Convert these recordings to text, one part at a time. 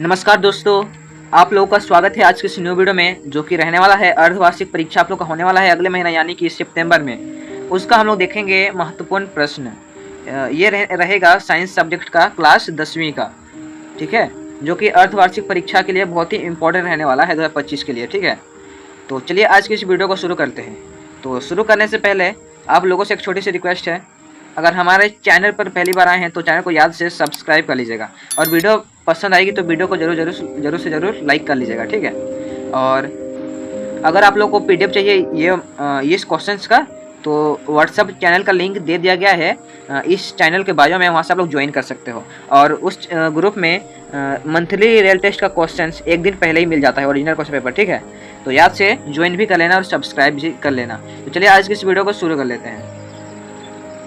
नमस्कार दोस्तों, आप लोगों का स्वागत है आज के इस न्यू वीडियो में, जो कि रहने वाला है अर्धवार्षिक परीक्षा आप लोग का होने वाला है अगले महीना यानी कि सितंबर में। उसका हम लोग देखेंगे महत्वपूर्ण प्रश्न। ये रहेगा साइंस सब्जेक्ट का क्लास 10वीं का, ठीक है, जो कि अर्धवार्षिक परीक्षा के लिए बहुत ही इंपॉर्टेंट रहने वाला है 2025 के लिए, ठीक है। तो चलिए आज की इस वीडियो को शुरू करते हैं। तो शुरू करने से पहले आप लोगों से एक छोटी सी रिक्वेस्ट है, अगर हमारे चैनल पर पहली बार आए हैं तो चैनल को याद से सब्सक्राइब कर लीजिएगा, और वीडियो पसंद आएगी तो वीडियो को जरूर लाइक कर लीजिएगा, ठीक है। और अगर आप लोग को पीडीएफ चाहिए ये इस क्वेश्चंस का, तो व्हाट्सएप चैनल का लिंक दे दिया गया है इस चैनल के बायो में, वहाँ से आप लोग ज्वाइन कर सकते हो। और उस ग्रुप में मंथली रियल टेस्ट का क्वेश्चंस एक दिन पहले ही मिल जाता है, ओरिजिनल क्वेश्चन पेपर, ठीक है। तो याद से ज्वाइन भी कर लेना और सब्सक्राइब भी कर लेना। तो चलिए आज की इस वीडियो को शुरू कर लेते हैं।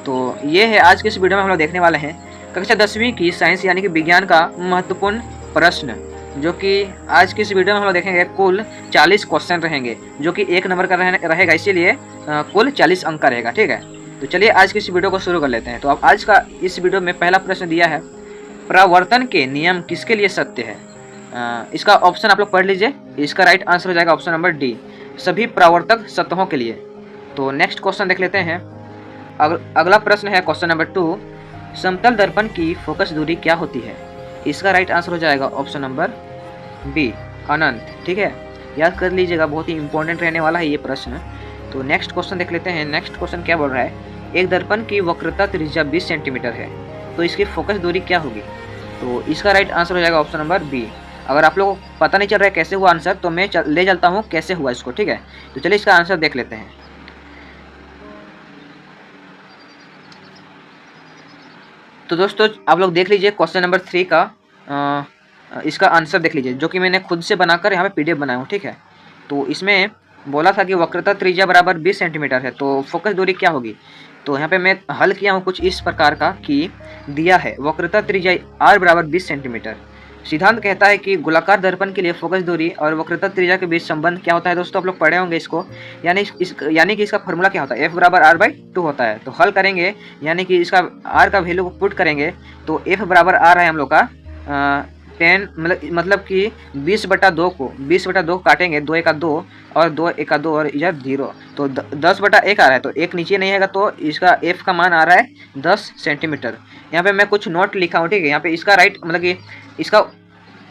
तो ये है आज के इस वीडियो में हम लोग देखने वाले हैं कक्षा 10वीं की साइंस यानी कि विज्ञान का महत्वपूर्ण प्रश्न, जो कि आज की इस वीडियो में हम लोग देखेंगे। कुल 40 क्वेश्चन रहेंगे, जो कि 1 नंबर का रहेगा, इसीलिए कुल 40 अंक का रहेगा, ठीक है। तो चलिए आज की इस वीडियो को शुरू कर लेते हैं। तो अब आज का इस वीडियो में पहला प्रश्न दिया है, प्रवर्तन के नियम किसके लिए सत्य है। इसका ऑप्शन आप लोग पढ़ लीजिए। इसका राइट आंसर हो जाएगा ऑप्शन नंबर डी, सभी प्रवर्तक सतहों के लिए। तो नेक्स्ट क्वेश्चन देख लेते हैं। अगला प्रश्न है क्वेश्चन नंबर 2, समतल दर्पण की फोकस दूरी क्या होती है। इसका राइट आंसर हो जाएगा ऑप्शन नंबर बी, अनंत, ठीक है। याद कर लीजिएगा, बहुत ही इंपॉर्टेंट रहने वाला है ये प्रश्न। तो नेक्स्ट क्वेश्चन देख लेते हैं। नेक्स्ट क्वेश्चन क्या बोल रहा है, एक दर्पण की वक्रता त्रिज्या 20 सेंटीमीटर है, तो इसकी फोकस दूरी क्या होगी। तो इसका राइट आंसर हो जाएगा ऑप्शन नंबर बी। अगर आप लोगों को पता नहीं चल रहा है कैसे हुआ आंसर, तो मैं ले चलता हूँ कैसे हुआ इसको, ठीक है। तो चलिए इसका आंसर देख लेते हैं। तो दोस्तों आप लोग देख लीजिए क्वेश्चन नंबर 3 का इसका आंसर देख लीजिए, जो कि मैंने खुद से बनाकर यहाँ पे पीडीएफ बनाया हूँ, ठीक है। तो इसमें बोला था कि वक्रता त्रिज्या बराबर 20 सेंटीमीटर है, तो फोकस दूरी क्या होगी। तो यहाँ पे मैं हल किया हूँ कुछ इस प्रकार का कि दिया है वक्रता त्रिज्या r बराबर 20 सेंटीमीटर। सिद्धांत कहता है कि गोलाकार दर्पण के लिए फोकस दूरी और वक्रता त्रिज्या के बीच संबंध क्या होता है। दोस्तों आप लोग पढ़े होंगे इसको, यानी कि इसका फॉर्मूला क्या होता है, f बराबर r/2 होता है। तो हल करेंगे, यानी कि इसका r का वैल्यू को पुट करेंगे, तो f बराबर r है हम लोग का 10, मतलब कि 20/2 को 20/2 काटेंगे, 2 एका 2 और 2 एका 2 और इधर 0, तो 10/1 आ रहा है, तो एक नीचे नहीं आएगा, तो इसका f का मान आ रहा है 10 सेंटीमीटर। यहाँ पे मैं कुछ नोट लिखा हूँ, ठीक है। यहाँ पे इसका राइट मतलब कि इसका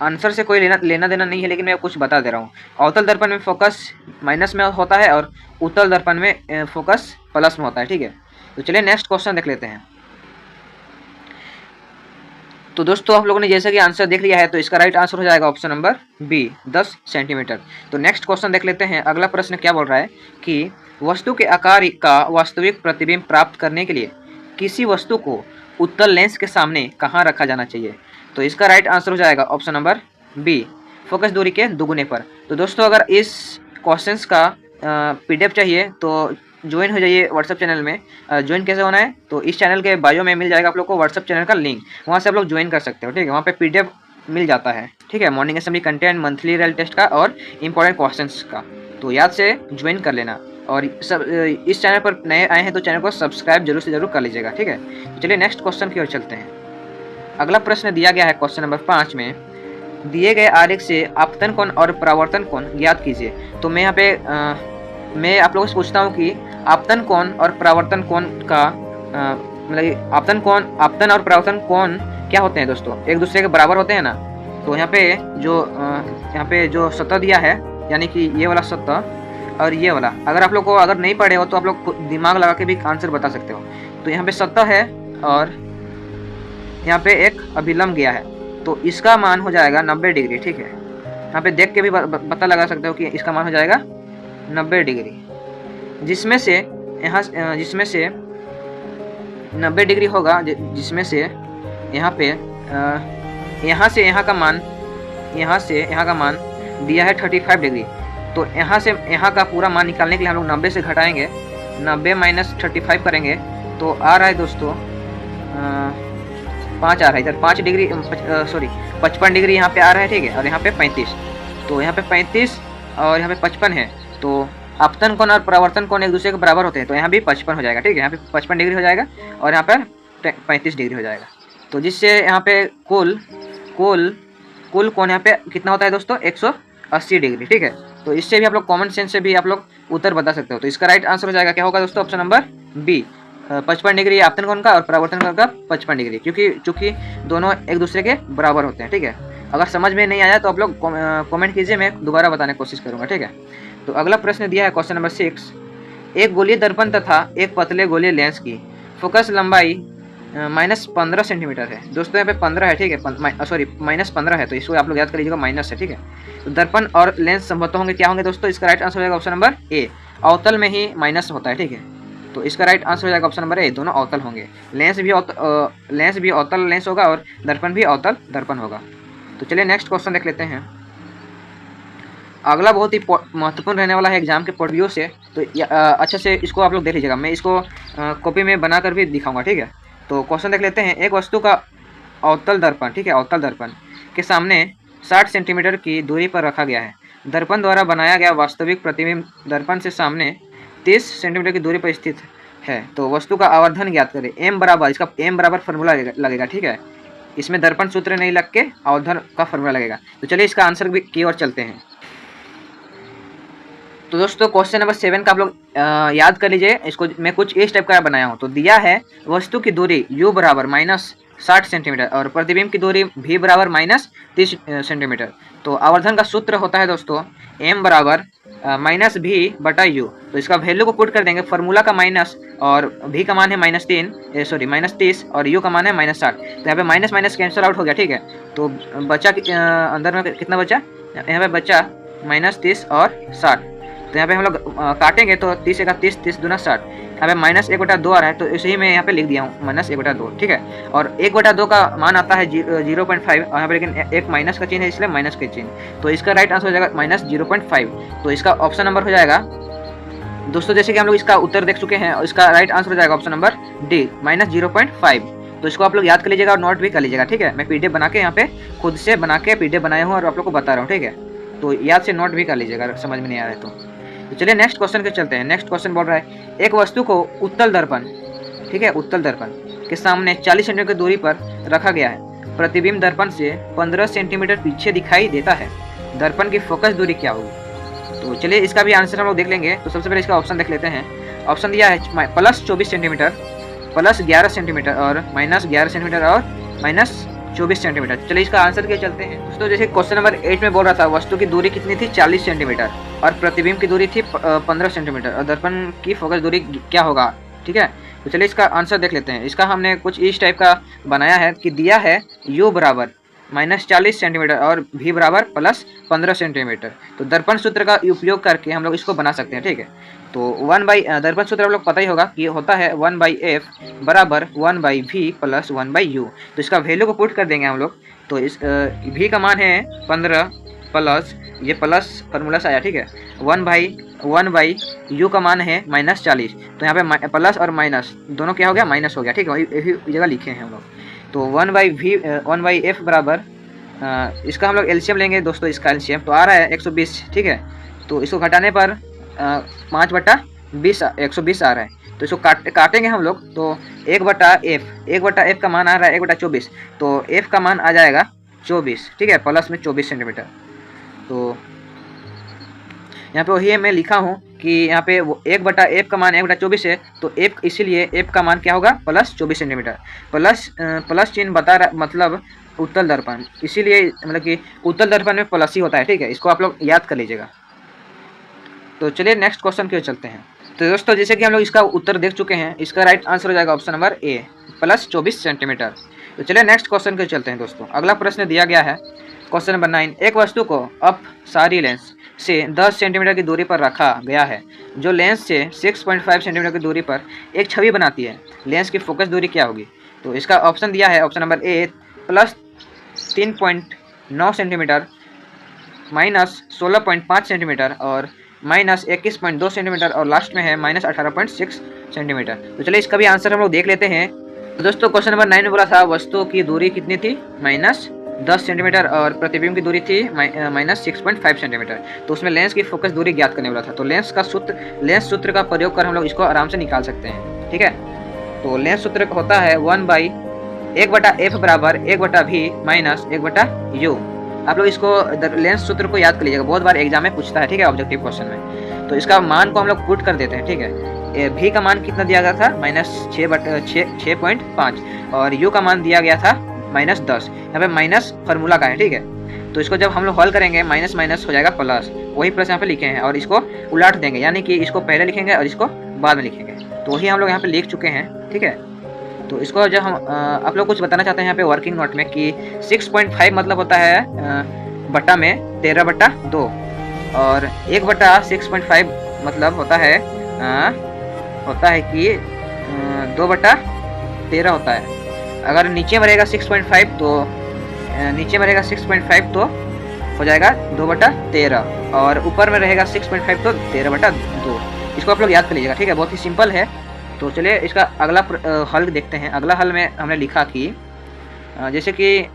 आंसर से कोई लेना देना नहीं है, लेकिन मैं कुछ बता दे रहा हूँ। अवतल दर्पण में फोकस माइनस में होता है और उत्तल दर्पण में फोकस प्लस में होता है, ठीक है। तो चलिए नेक्स्ट क्वेश्चन देख लेते हैं। तो दोस्तों आप लोगों ने जैसे कि आंसर देख लिया है, तो इसका राइट आंसर हो जाएगा ऑप्शन नंबर बी, 10 सेंटीमीटर। तो नेक्स्ट क्वेश्चन देख लेते हैं। अगला प्रश्न क्या बोल रहा है कि वस्तु के आकार का वास्तविक प्रतिबिंब प्राप्त करने के लिए किसी वस्तु को उत्तल लेंस के सामने कहाँ रखा जाना चाहिए। तो इसका राइट आंसर हो जाएगा ऑप्शन नंबर बी, फोकस दूरी के दुगुने पर। तो दोस्तों अगर इस क्वेश्चंस का पीडीएफ चाहिए तो ज्वाइन हो जाइए व्हाट्सएप चैनल में। ज्वाइन कैसे होना है, तो इस चैनल के बायो में मिल जाएगा आप लोग को व्हाट्सएप चैनल का लिंक, वहाँ से आप लोग ज्वाइन कर सकते हो, ठीक है। वहाँ पे पीडीएफ मिल जाता है, ठीक है, morning assembly content, monthly real test का और इंपॉर्टेंट क्वेश्चंस का। तो याद से ज्वाइन कर लेना, और सब इस चैनल पर नए आए हैं तो चैनल को सब्सक्राइब जरूर से जरूर कर लीजिएगा, ठीक है। तो चलिए नेक्स्ट क्वेश्चन की ओर चलते हैं। अगला प्रश्न दिया गया है क्वेश्चन नंबर 5 में, दिए गए आरेख से आपतन कोण और परावर्तन कोण ज्ञात कीजिए। तो मैं यहाँ पे मैं आप लोगों से पूछता हूँ कि आपतन कोण और परावर्तन कोण का मतलब आपतन और परावर्तन कोण क्या होते हैं दोस्तों, एक दूसरे के बराबर होते हैं ना। तो यहाँ पे जो सतह दिया है, यानी कि ये वाला सतह और ये वाला, अगर आप लोग को अगर नहीं पढ़े हो तो आप लोग दिमाग लगा के भी आंसर बता सकते हो। तो यहाँ पे सतह है और यहाँ पे एक अभिलंब गया है, तो इसका मान हो जाएगा 90 डिग्री, ठीक है। यहाँ पे देख के भी पता लगा सकते हो कि इसका मान हो जाएगा 90 डिग्री, जिसमें से 90 डिग्री होगा, जिसमें से यहाँ पे यहाँ से यहाँ का मान दिया है 35 डिग्री। तो यहाँ से यहाँ का पूरा मान निकालने के लिए हम लोग 90 से घटाएंगे, 90 माइनस 35 करेंगे, तो आ रहा है दोस्तों 5 आ रहा है इधर, 5 डिग्री 55 डिग्री यहाँ पे आ रहा है, ठीक है। और यहाँ पे 35, तो यहाँ पे 35 और यहाँ पे 55 है, तो आपतन कोण और परावर्तन कोण एक दूसरे के बराबर होते हैं, तो यहाँ भी 55 हो जाएगा, ठीक है। यहाँ पे 55 डिग्री हो जाएगा और यहाँ पर 35 डिग्री हो जाएगा। तो जिससे यहाँ पे कुल कुल कोण यहाँ पे कितना होता है दोस्तों, 180 डिग्री। ठीक है, तो इससे भी आप लोग कॉमन सेंस से भी आप लोग उत्तर बता सकते हो। तो इसका राइट आंसर हो जाएगा, क्या होगा दोस्तों, ऑप्शन नंबर बी, 55 डिग्री आपतन कोण का और परावर्तन कोण का 55 डिग्री, क्योंकि चूंकि दोनों एक दूसरे के बराबर होते हैं। ठीक है, अगर समझ में नहीं आया तो आप लोग कमेंट कीजिए, मैं दोबारा बताने की कोशिश करूंगा। ठीक है, तो अगला प्रश्न दिया है क्वेश्चन नंबर 6, एक गोलीय दर्पण तथा एक पतले गोलीय लेंस की फोकस लंबाई -15 सेंटीमीटर है। दोस्तों यहाँ पे 15 है, ठीक है, सॉरी -15 है, तो इसको आप लोग याद कर लीजिएगा माइनस है। ठीक है, तो दर्पण और लेंस संभवतः होंगे, क्या होंगे दोस्तों, इसका राइट आंसर हो जाएगा ऑप्शन नंबर ए, अवतल में ही माइनस होता है। ठीक है, तो इसका राइट आंसर हो जाएगा ऑप्शन नंबर ए, दोनों अवतल होंगे। लेंस भी अवतल लेंस होगा और दर्पण भी अवतल दर्पण होगा। तो चलिए नेक्स्ट क्वेश्चन देख लेते हैं। अगला बहुत ही महत्वपूर्ण रहने वाला है एग्जाम के पॉइंट व्यू से, तो अच्छे से इसको आप लोग देख लीजिएगा, मैं इसको कॉपी में बनाकर भी दिखाऊंगा। ठीक है, तो क्वेश्चन देख लेते हैं। एक वस्तु का अवतल दर्पण, ठीक है, अवतल दर्पण के सामने 60 सेंटीमीटर की दूरी पर रखा गया है। दर्पण द्वारा बनाया गया वास्तविक प्रतिबिंब दर्पण से सामने 30 सेंटीमीटर की दूरी पर स्थित है। तो वस्तु का आवर्धन ज्ञात करें। एम बराबर, इसका एम बराबर फार्मूला लगेगा। ठीक है, इसमें दर्पण सूत्र नहीं लग के आवर्धन का फार्मूला लगेगा। तो चलिए इसका आंसर भी की ओर चलते हैं। तो दोस्तों क्वेश्चन नंबर 7 का आप लोग याद कर लीजिए, इसको मैं कुछ इस टाइप का बनाया हूँ। तो दिया है वस्तु की दूरी u बराबर -60 सेंटीमीटर और प्रतिबिंब की दूरी v बराबर -30 सेंटीमीटर। तो आवर्धन का सूत्र होता है दोस्तों m बराबर -v बटा u। तो इसका वैल्यू को पुट कर देंगे, फार्मूला का माइनस और v का मान है -30 और u का मान है -60। तो यहाँ पे माइनस माइनस कैंसिल आउट हो गया। ठीक है, तो बचा अंदर में कितना बचा, यहाँ पे बचा -30 और 60। तो यहाँ पे हम लोग काटेंगे तो 30 × 30, 30 दूना 60। यहाँ पे -1/2 आ रहा है, तो इसे ही मैं यहाँ पे लिख दिया हूँ -1/2। ठीक है, और 1/2 का मान आता है 0.5 और यहाँ पे लेकिन एक माइनस का चिन्ह है, इसलिए माइनस का चिन्ह। तो इसका राइट आंसर हो जाएगा -0.5। तो इसका ऑप्शन नंबर हो जाएगा दोस्तों, जैसे कि हम लोग इसका उत्तर देख चुके हैं, और इसका राइट आंसर हो जाएगा ऑप्शन नंबर डी, -0.5। तो इसको आप लोग याद कर लीजिएगा और नोट भी कर लीजिएगा। ठीक है, मैं पीडीएफ बना के यहाँ पे खुद से बना के पीडीएफ बनाया हूँ और आप लोग को बता रहा हूँ। ठीक है, तो याद से नोट भी कर लीजिएगा, समझ में नहीं आ रहा है तो चलिए नेक्स्ट क्वेश्चन के चलते हैं। नेक्स्ट क्वेश्चन बोल रहा है, एक वस्तु को उत्तल दर्पण, ठीक है, उत्तल दर्पण के सामने 40 सेंटीमीटर की दूरी पर रखा गया है। प्रतिबिंब दर्पण से 15 सेंटीमीटर पीछे दिखाई देता है। दर्पण की फोकस दूरी क्या होगी? तो चलिए इसका भी आंसर हम लोग देख लेंगे। तो सबसे पहले इसका ऑप्शन देख लेते हैं। ऑप्शन दिया है +24 सेंटीमीटर, +11 सेंटीमीटर और -11 सेंटीमीटर और -24 सेंटीमीटर। चलिए इसका आंसर क्या चलते हैं दोस्तों। जैसे क्वेश्चन नंबर 8 में बोल रहा था, वस्तु की दूरी कितनी थी, 40 सेंटीमीटर और प्रतिबिंब की दूरी थी 15 सेंटीमीटर और दर्पण की फोकस दूरी क्या होगा। ठीक है, तो चलिए इसका आंसर देख लेते हैं। इसका हमने कुछ इस टाइप का बनाया है कि दिया है u बराबर -40 सेंटीमीटर और v बराबर +15 सेंटीमीटर। तो दर्पण सूत्र का उपयोग करके हम लोग इसको बना सकते हैं। ठीक है, तो दर्पण सूत्र आप लोग पता ही होगा कि होता है 1/f बराबर 1/v + 1/u। तो इसका वैल्यू को पुट कर देंगे हम लोग। तो इस v का मान है 15 प्लस ये प्लस फार्मूला से आया। ठीक है, 1/u का मान है -40। तो यहाँ पे प्लस और माइनस दोनों क्या हो गया, माइनस हो गया। ठीक है, यही जगह लिखे हैं हम लोग। तो 1/f बराबर इसका हम लोग एलसीएम लेंगे दोस्तों। इसका एलसीएम तो आ रहा है 120। ठीक है, तो इसको घटाने पर 5/20 120 आ रहा है। तो इसको काटेंगे हम लोग। तो 1/f का मान आ रहा है 1/24। तो f का मान आ जाएगा 24। ठीक है, प्लस में 24 सेंटीमीटर। तो यहाँ पे वही मैं लिखा हूँ कि यहाँ पे 1/f का मान 1/24 है। तो f इसीलिए f का मान क्या होगा, +24 सेंटीमीटर। प्लस चिन्ह बता रहा, मतलब उत्तल दर्पण, इसीलिए मतलब कि उत्तल दर्पण में प्लस ही होता है। ठीक है, इसको आप लोग याद कर लीजिएगा। तो चलिए नेक्स्ट क्वेश्चन की ओर चलते हैं। तो दोस्तों जैसे कि हम लोग इसका उत्तर देख चुके हैं, इसका राइट आंसर हो जाएगा ऑप्शन नंबर ए, +24 सेंटीमीटर। तो चलिए नेक्स्ट क्वेश्चन की चलते हैं दोस्तों। अगला प्रश्न दिया गया है क्वेश्चन नंबर 9, एक वस्तु को अपसारी लेंस से 10 सेंटीमीटर की दूरी पर रखा गया है, जो लेंस से 6.5 सेंटीमीटर की दूरी पर एक छवि बनाती है। लेंस की फोकस दूरी क्या होगी? तो इसका ऑप्शन दिया है option number A +3.9 centimetre, -16.5 centimetre और -21.2 सेंटीमीटर और लास्ट में है -18.6 सेंटीमीटर। तो चलिए इसका भी आंसर हम लोग देख लेते हैं। तो दोस्तों क्वेश्चन नंबर 9 में बोला था वस्तु की दूरी कितनी थी, -10 सेंटीमीटर और प्रतिबिंब की दूरी थी -6.5 सेंटीमीटर। तो उसमें लेंस की फोकस दूरी ज्ञात करने वाला था। तो लेंस सूत्र का प्रयोग कर हम लोग इसको आराम से निकाल सकते हैं। ठीक है, तो लेंस सूत्र होता है 1/f बराबर 1/v - 1/u। आप लोग इसको लेंस सूत्र को याद कर लीजिएगा, बहुत बार एग्जाम में पूछता है, ठीक है, ऑब्जेक्टिव क्वेश्चन में। तो इसका मान को हम लोग पुट कर देते हैं, ठीक है। भी का मान कितना दिया गया था, -6.5, और यू का मान दिया गया था -10। यहाँ पे माइनस फार्मूला का है, ठीक है। तो इसको जब हम लोग हल करेंगे माइनस माइनस हो जाएगा प्लस, वही प्लस यहाँ पे लिखे हैं, और इसको उलट देंगे, यानी कि इसको पहले लिखेंगे और इसको बाद में लिखेंगे। तो वही हम लोग यहाँ पे लिख चुके हैं, ठीक है। तो इसको जब हम आप लोग कुछ बताना चाहते हैं यहाँ पे वर्किंग नोट में कि 6.5 मतलब होता है बट्टा में 13/2, और 1/6.5 मतलब होता है कि 2/13 होता है। अगर नीचे में रहेगा 6.5 तो नीचे में रहेगा 6.5 तो हो जाएगा 2/13, और ऊपर में रहेगा 6.5 तो 13/2। इसको आप लोग याद कर लीजिएगा, ठीक है, बहुत ही सिंपल है। तो चलिए इसका अगला हल देखते हैं। अगला हल में हमने लिखा कि जैसे कि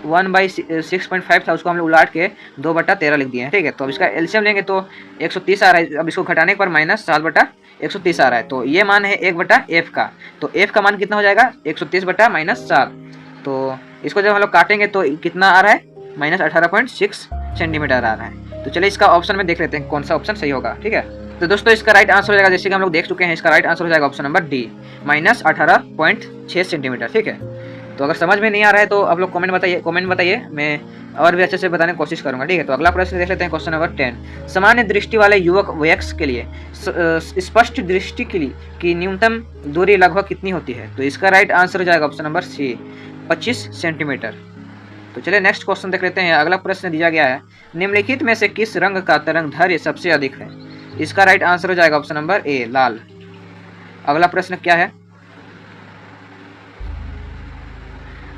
1/6.5 था, उसको हम लोग उलाट के 2/13 लिख दिए हैं, ठीक है। तो अब इसका एलसीएम लेंगे तो 130 आ रहा है। अब इसको घटाने पर -7/130 आ रहा है। तो ये मान है 1/f का। तो f का मान कितना हो जाएगा, 130/-7। तो इसको जब हम लोग काटेंगे तो कितना आ रहा है, -18.6 सेंटीमीटर आ रहा है। तो चलिए इसका ऑप्शन में देख लेते हैं कौन सा ऑप्शन सही होगा, ठीक है। तो दोस्तों इसका राइट आंसर हो जाएगा, जैसे कि हम लोग देख चुके हैं, इसका राइट आंसर हो जाएगा ऑप्शन नंबर डी, -18.6 सेंटीमीटर, ठीक है। तो अगर समझ में नहीं आ रहा है तो आप लोग कमेंट बताइए, मैं और भी अच्छे से बताने की कोशिश करूंगा, ठीक है। तो अगला प्रश्न देख लेते हैं, क्वेश्चन नंबर 10। सामान्य दृष्टि वाले युवक वयस्क के लिए स्पष्ट दृष्टि के लिए की न्यूनतम दूरी लगभग कितनी होती है। तो इसका राइट आंसर हो जाएगा ऑप्शन नंबर सी, 25 सेंटीमीटर। तो चलिए नेक्स्ट क्वेश्चन देख लेते हैं। अगला प्रश्न दिया गया है, निम्नलिखित में से किस रंग का तरंगदैर्घ्य सबसे अधिक है। इसका राइट आंसर हो जाएगा ऑप्शन नंबर ए, लाल। अगला प्रश्न क्या है,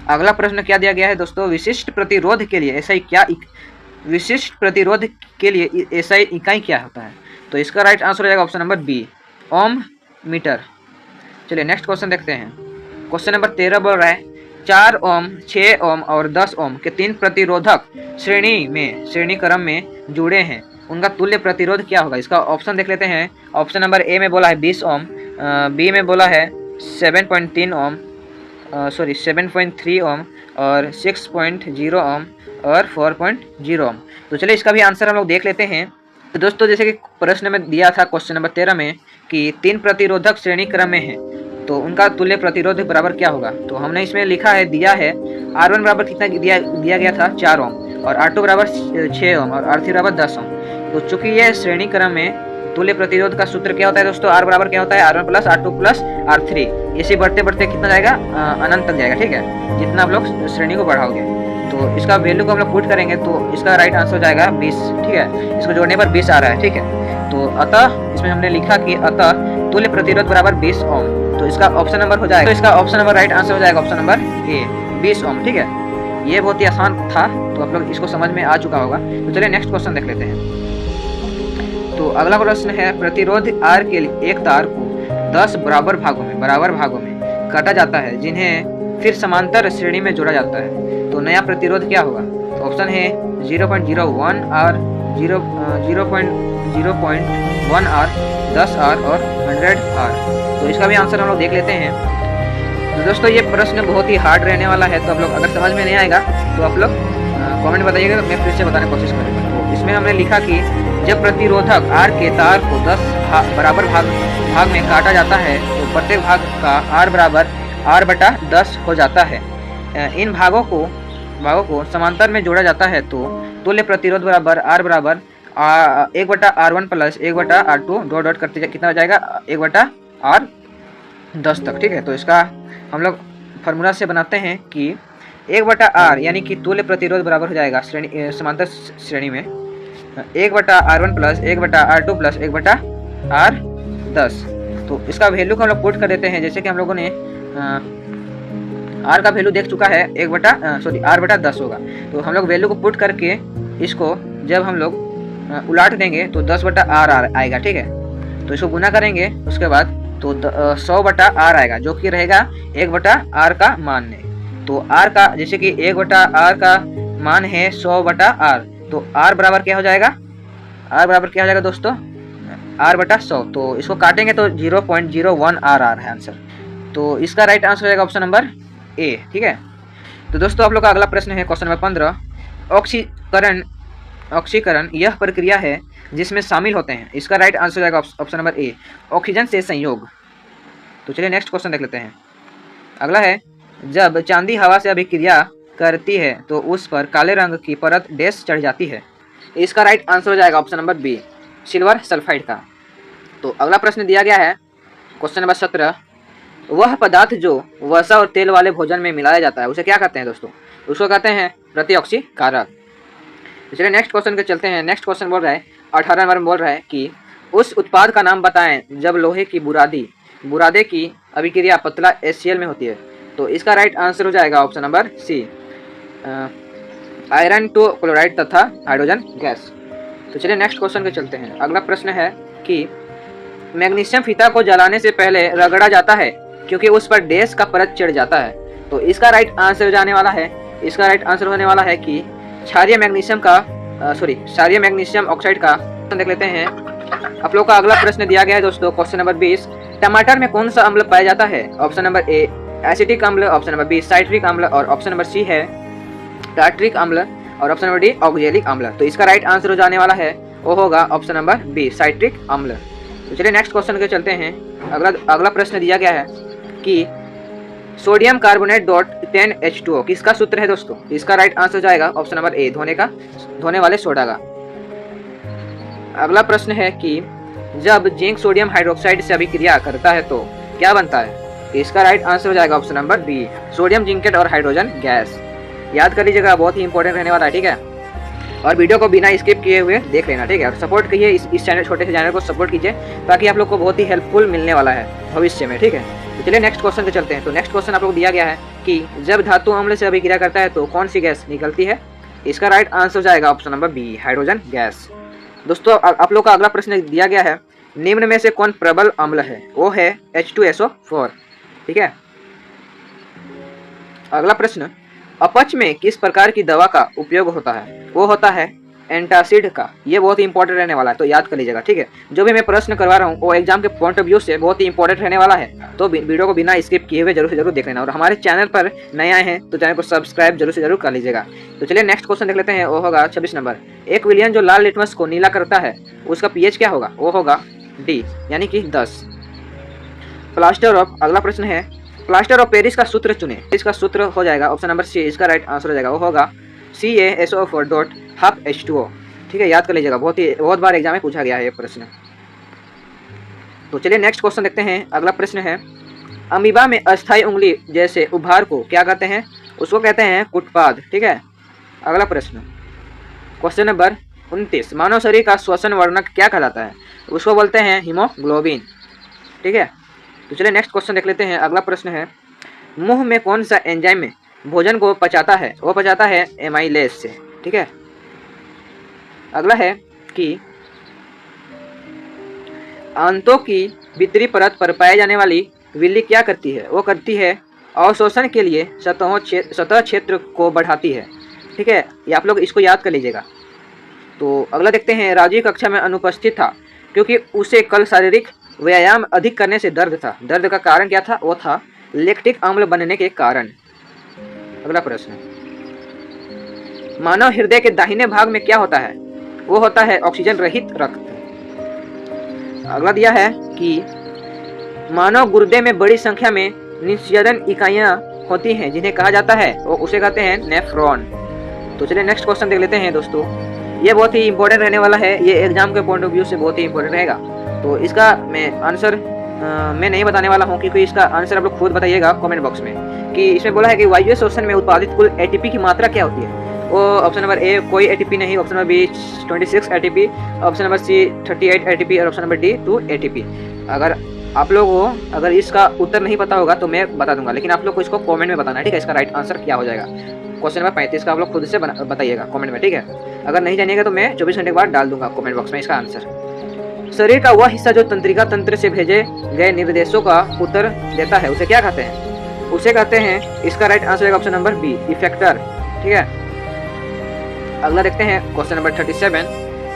अगला प्रश्न क्या दिया गया है दोस्तों, विशिष्ट प्रतिरोध के लिए एसआई इकाई क्या होता है। तो इसका राइट आंसर हो जाएगा ऑप्शन नंबर बी, ओम मीटर। चलिए नेक्स्ट क्वेश्चन देखते हैं। क्वेश्चन नंबर 13 बोल रहा है, 4 ओम, 6 ओम और 10 ओम के 3 प्रतिरोधक श्रेणी क्रम में जुड़े हैं, उनका तुल्य प्रतिरोध क्या होगा। इसका ऑप्शन देख लेते हैं। ऑप्शन नंबर ए में बोला है 20 ओम, बी में बोला है 7.3 ओम, 7.3 ओम, और 6.0 ओम और 4.0 ओम। तो चलिए इसका भी आंसर हम लोग देख लेते हैं। तो दोस्तों जैसे कि प्रश्न में दिया था क्वेश्चन नंबर 13 में कि 3 प्रतिरोधक श्रेणी क्रम में है, तो उनका तुल्य प्रतिरोध बराबर क्या होगा। तो हमने इसमें लिखा है, दिया है R1 बराबर कितना दिया गया था, 4 ओम, और R2 बराबर 6 ओम, और R3 बराबर 10 ओम। तो चूंकि ये श्रेणी क्रम में तुल्य प्रतिरोध का सूत्र क्या होता है दोस्तों, R बराबर क्या होता है, R1 + R2 + R3। इसे बढ़ते बढ़ते कितना जाएगा, अनंत तक जाएगा, ठीक है, जितना आप लोग श्रेणी को बढ़ाओगे। तो इसका वैल्यू को हम लोग पुट करेंगे तो इसका राइट आंसर हो जाएगा 20, ठीक है। इसको जोड़ने पर 20 आ रहा है, ठीक है। तो अतः इसमें हमने लिखा कि अतः तुल्य प्रतिरोध बराबर 20 ओम। तो इसका ऑप्शन नंबर हो जाएगा, तो इसका ऑप्शन नंबर राइट आंसर हो जाएगा ऑप्शन नंबर ए, 20 ओम, ठीक है। ये बहुत ही आसान था, तो आप लोग इसको समझ में आ चुका होगा। तो चलिए नेक्स्ट क्वेश्चन देख लेते हैं। तो अगला प्रश्न है, प्रतिरोध R के लिए एक तार को 10 बराबर भागों में काटा जाता है, जिन्हें फिर समांतर श्रेणी में जोड़ा जाता है। तो नया प्रतिरोध क्या होगा। तो ऑप्शन है 0.01 R, 0.1 R, 10 R और 100 R। तो इसका भी आंसर हम लोग देख लेते हैं। तो दोस्तों ये प्रश्न बहुत ही हार्ड रहने वाला है, तो आप लोग अगर समझ में नहीं आएगा तो आप लोग कमेंट बताइएगा, मैं फिर से बताने की कोशिश करूँगा। तो इसमें हमने लिखा कि जब प्रतिरोधक R के तार को 10 बराबर भाग में काटा जाता है, तो प्रत्येक भाग का R बराबर R/10 हो जाता है। इन भागों को समांतर में जोड़ा जाता है, तो तुल्य प्रतिरोध बराबर R बराबर 1/R1 + 1/R2 डॉट करते कितना हो जाएगा, 1/R10 तक, ठीक है। तो इसका हम लोग फार्मूला से बनाते हैं कि 1/R यानी कि तुल्य प्रतिरोध बराबर हो जाएगा समांतर श्रेणी में 1/R1 + 1/R2 + 1/R10। तो इसका वैल्यू को हम लोग पुट कर देते हैं, जैसे कि हम लोगों ने R का वैल्यू देख चुका है, R/10 होगा। तो हम लोग वैल्यू को पुट करके इसको जब हम लोग उलाट देंगे तो 10/R आएगा, ठीक है। तो इसको गुना करेंगे उसके बाद तो 100/R आएगा, जो कि रहेगा 1/R का मान है। तो R का जैसे कि 1/R का मान है 100/R, तो R बराबर क्या हो जाएगा, दोस्तों R/100। तो इसको काटेंगे तो 0.01 R आ रहा है आंसर। तो इसका राइट आंसर हो जाएगा ऑप्शन नंबर ए, ठीक है। तो दोस्तों आप लोग का अगला प्रश्न है क्वेश्चन नंबर 15। ऑक्सीकरण ऑक्सीकरण यह प्रक्रिया है जिसमें शामिल होते हैं। इसका राइट आंसर हो जाएगा ऑप्शन नंबर ए, ऑक्सीजन से संयोग। तो चलिए नेक्स्ट क्वेश्चन देख लेते हैं। अगला है, जब चांदी हवा से अभिक्रिया करती है तो उस पर काले रंग की परत डैश चढ़ जाती है। इसका राइट आंसर हो जाएगा option number b, silver sulphide का। तो अगला प्रश्न दिया गया है क्वेश्चन नंबर 17, वह पदार्थ जो वसा और तेल वाले भोजन में मिलाया जाता है उसे क्या कहते हैं दोस्तों? उसको कहते हैं प्रतिऑक्सीकारक। चलिए नेक्स्ट क्वेश्चन के चलते हैं। नेक्स्ट क्वेश्चन बोल रहा है 18 नंबर में बोल रहा है कि उस उत्पाद का नाम बताएं जब लोहे की बुरादे की अभिक्रिया पतला HCl में होती है। तो इसका राइट आंसर हो जाएगा option number c, iron two chloride तथा हाइड्रोजन गैस। तो चलिए नेक्स्ट क्वेश्चन के चलते हैं। अगला प्रश्न है कि मैग्नीशियम फीता को जलाने से पहले रगड़ा जाता है क्योंकि उस पर डैश का परत चढ़ जाता है। तो इसका राइट आंसर जाने वाला है, इसका राइट आंसर होने वाला है कि क्षारीय मैग्नीशियम ऑक्साइड का। देख लेते हैं। आप लोग का अगला प्रश्न दिया गया है दोस्तों क्वेश्चन नंबर 20, टमाटर में कौन सा अम्ल पाया जाता है? ऑप्शन नंबर ए एसिटिक अम्ल, ऑप्शन नंबर बी साइट्रिक अम्ल और ऑप्शन नंबर सी है टार्ट्रिक अम्ल और ऑप्शन नंबर डी ऑक्जेलिक अम्ल। तो इसका राइट आंसर हो जाने वाला है वो होगा ऑप्शन नंबर बी साइट्रिक अम्ल। तो चलिए नेक्स्ट क्वेश्चन के चलते हैं। अगला प्रश्न दिया गया है कि सोडियम कार्बोनेट डॉट 10H2O किसका सूत्र है दोस्तों? इसका राइट आंसर जाएगा ऑप्शन नंबर ए, धोने वाले सोडा का। अगला प्रश्न है कि जब जिंक सोडियम हाइड्रोक्साइड से अभिक्रिया करता है तो क्या बनता है? इसका राइट आंसर हो जाएगा option number b, sodium zincate और हाइड्रोजन गैस। याद कर लीजिएगा, बहुत ही इंपॉर्टेंट रहने वाला है, ठीक है। और वीडियो को बिना स्किप किए हुए देख लेना, ठीक है। और सपोर्ट कीजिए इस चैनल, छोटे से चैनल को सपोर्ट कीजिए ताकि आप लोग को बहुत ही हेल्पफुल मिलने वाला है भविष्य में, ठीक है। तो चलिए नेक्स्ट क्वेश्चन पे चलते हैं। तो नेक्स्ट क्वेश्चन आप लोग दिया गया है कि जब धातु अम्ल से अभिक्रिया करता है तो कौन सी गैस निकलती है? इसका राइट आंसर हो जाएगा option number b, hydrogen gas. दोस्तों आप लोग का अगला प्रश्न दिया गया है, निम्न में से कौन प्रबल अम्ल है? वो है H2SO4, ठीक है। अगला प्रश्न, अपच में किस प्रकार की दवा का उपयोग होता है? वो होता है एंटासिड का। ये बहुत ही इंपॉर्टेंट रहने वाला है, तो याद कर लीजिएगा, ठीक है। जो भी मैं प्रश्न करवा रहा हूँ वो एग्जाम के पॉइंट ऑफ व्यू से बहुत ही इंपॉर्टेंट रहने वाला है, तो वीडियो को बिना स्किप किए हुए जरूर से जरूर देख लेना। और हमारे चैनल पर नए आए हैं तो चैनल को सब्सक्राइब जरूर से जरूर कर लीजिएगा। तो चलिए नेक्स्ट क्वेश्चन देख लेते हैं। वो होगा 26 नंबर, एक विलियन जो लाल लिटमस को नीला करता है उसका pH क्या होगा? वो होगा डी, यानी कि 10। अगला प्रश्न है, प्लास्टर ऑफ पेरिस का सूत्र चुने। इसका सूत्र हो जाएगा ऑप्शन नंबर सी, इसका राइट आंसर हो जाएगा वो होगा CaSO4.12H2O, ठीक है। याद कर लीजिएगा, बहुत बार एग्जाम में पूछा गया है ये प्रश्न। तो चलिए नेक्स्ट क्वेश्चन देखते हैं। अगला प्रश्न है, अमीबा में अस्थायी उंगली जैसे उभार को क्या कहते हैं? उसको कहते हैं कुटपाद, ठीक है। अगला प्रश्न क्वेश्चन नंबर 29, मानव शरीर का श्वसन वर्णक क्या कहलाता है? उसको बोलते हैं हीमोग्लोबिन, ठीक है। तो चलिए नेक्स्ट क्वेश्चन देख लेते हैं। अगला प्रश्न है, मुंह में कौन सा एंजाइम में भोजन को पचाता है? वो पचाता है एमाइलेज से, ठीक है। अगला है कि आंतों की भीतरी परत पर पाई जाने वाली विल्ली क्या करती है? वो करती है अवशोषण के लिए सतह क्षेत्र को बढ़ाती है, ठीक है। ये आप लोग इसको याद कर लीजिएगा। तो अगला देखते हैं, राजीव कक्षा में अनुपस्थित था क्योंकि उसे कल शारीरिक व्यायाम अधिक करने से दर्द था। दर्द का कारण क्या था? वो था लैक्टिक अम्ल बनने के कारण। अगला प्रश्न, मानव हृदय के दाहिने भाग में क्या होता है? वो होता है ऑक्सीजन रहित रक्त। अगला दिया है कि मानव गुर्दे में बड़ी संख्या में निस्यंदन इकाइयां होती हैं जिन्हें कहा जाता है, वो उसे कहते हैं नेफ्रॉन। तो चलिए नेक्स्ट क्वेश्चन देख लेते हैं दोस्तों। ये बहुत ही इंपॉर्टेंट रहने वाला है, ये एग्जाम के पॉइंट ऑफ व्यू से बहुत ही इंपॉर्टेंट रहेगा। तो इसका मैं आंसर मैं नहीं बताने वाला हूँ, क्योंकि इसका आंसर आप लोग खुद बताइएगा कमेंट बॉक्स में। कि इसमें बोला है कि वायवीय श्वसन में उत्पादित कुल ATP की मात्रा क्या होती है? वो ऑप्शन नंबर ए कोई ATP नहीं, option number b 26 ATP, option number c 38 ATP और ऑप्शन नंबर डी 2 ATP। अगर आप लोग को अगर इसका उत्तर नहीं पता होगा तो मैं बता दूंगा, लेकिन आप लोग को इसको कमेंट में बताना है, ठीक है। इसका राइट आंसर क्या हो जाएगा? क्वेश्चन नंबर 35 का आप लोग खुद से बताइएगा कमेंट में, ठीक है। अगर नहीं जानिएगा तो मैं 24 घंटे के बाद डाल दूंगा कमेंट बॉक्स में इसका आंसर। शरीर का वह हिस्सा जो तंत्रिका तंत्र से भेजे गए निर्देशों का उत्तर देता है उसे क्या कहते हैं? उसे कहते हैं, इसका राइट आंसर है ऑप्शन नंबर बी, इफेक्टर, ठीक है। अगला देखते हैं क्वेश्चन नंबर 37,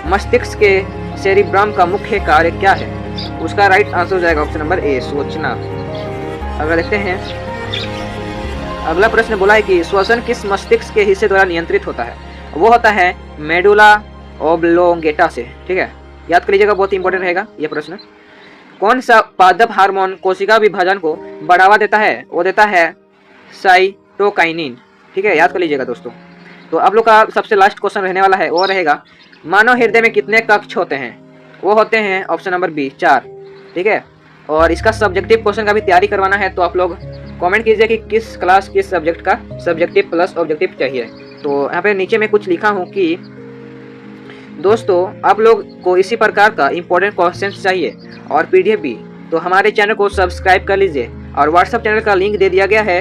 मस्तिष्क के सेरिब्रम का मुख्य कार्य क्या है? उसका राइट आंसर हो जाएगा ऑप्शन नंबर ए, सोचना। अगला देखते हैं। अगला प्रश्न बोला है कि श्वसन किस मस्तिष्क के हिस्से द्वारा नियंत्रित होता है? वो होता है मेडुला ओब्लोंगेटा से। ठीक है, याद कर लीजिएगा, बहुत इंपॉर्टेंट रहेगा ये प्रश्न। कौन सा पादप हार्मोन कोशिका विभाजन को बढ़ावा देता है? वो देता है साइटोकाइनिन। ठीक है, याद कर लीजिएगा दोस्तों। तो आप लोग का सबसे लास्ट क्वेश्चन रहने वाला है, वो रहेगा मानव हृदय में कितने कक्ष होते हैं? वो होते हैं ऑप्शन नंबर बी 4। ठीक है, और इसका सब्जेक्टिव क्वेश्चन का भी तैयारी करवाना है तो आप लोग कमेंट कीजिए कि किस क्लास किस सब्जेक्ट का सब्जेक्टिव प्लस ऑब्जेक्टिव चाहिए। तो यहाँ पे नीचे में कुछ लिखा हूँ कि दोस्तों आप लोग को इसी प्रकार का इंपॉर्टेंट क्वेश्चन चाहिए और पीडीएफ भी, तो हमारे चैनल को सब्सक्राइब कर लीजिए और व्हाट्सएप चैनल का लिंक दे दिया गया है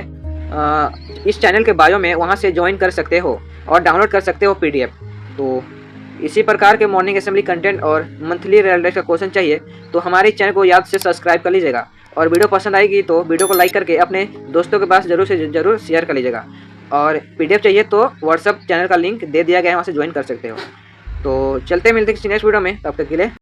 इस चैनल के बायो में, वहाँ से ज्वाइन कर सकते हो और डाउनलोड कर सकते हो पीडीएफ। तो इसी प्रकार के मॉर्निंग असेंबली कंटेंट और मंथली रिजल्ट का क्वेश्चन चाहिए तो हमारे चैनल को याद से सब्सक्राइब कर लीजिएगा, और वीडियो पसंद आएगी तो वीडियो को लाइक करके अपने दोस्तों के पास जरूर से जरूर शेयर कर लीजिएगा, और पीडीएफ चाहिए तो व्हाट्सएप चैनल का लिंक दे दिया गया है, वहाँ से ज्वाइन कर सकते हो। तो चलते मिलते किसी नेक्स्ट वीडियो में, तब तक के लिए